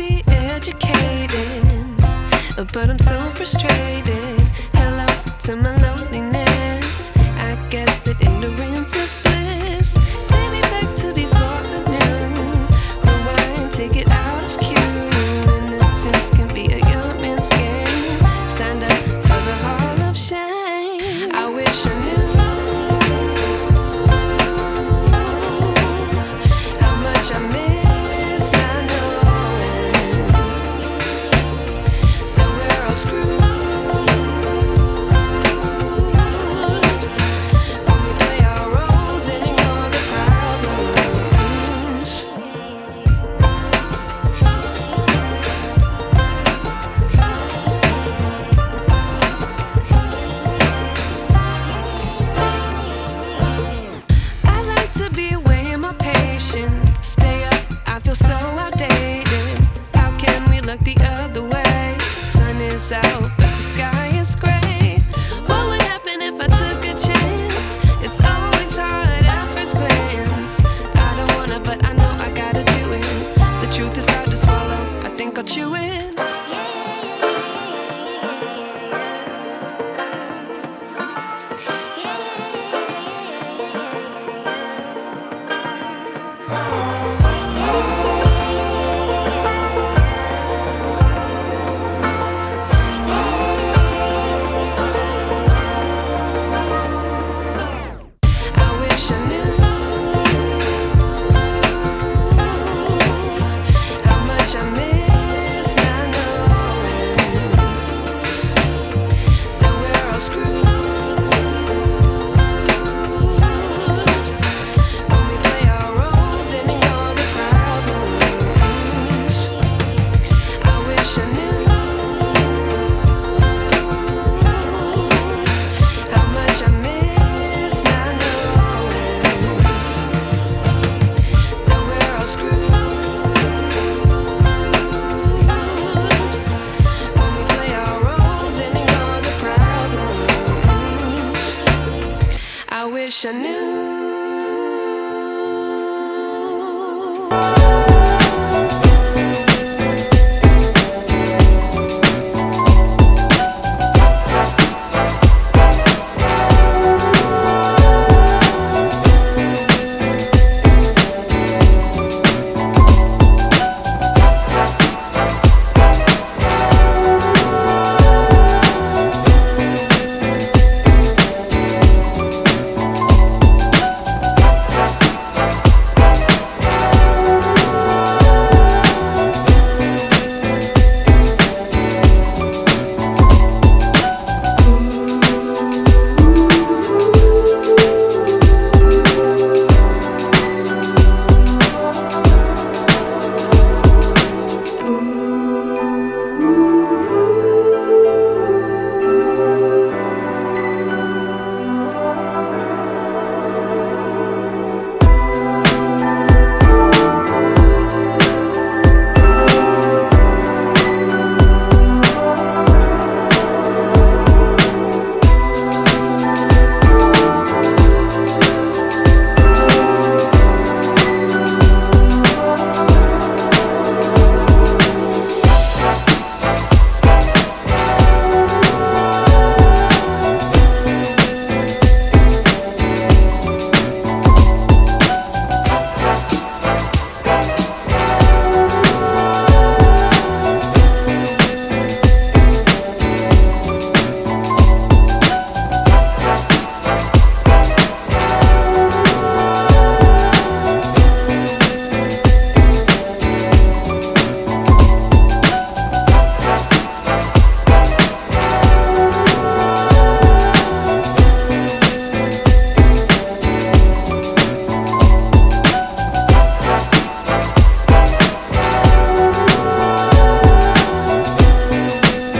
be educated, but I'm so frustrated. Hello to my loneliness. I guess that ignorance is bliss. Take me back to before I knew. Rewind, take it out of cue. Innocence can be a young man's game. Signed up for the hall of shame. I wish I knew how much I miss not knowing that we're all screwed. Stay up, I feel so outdated. How can we look the other way? Sun is out, but the sky is gray. What would happen if I took a chance? It's always hard at first glance. I don't wanna, but I know I gotta do it. The truth is hard to swallow, I think I'll chew it.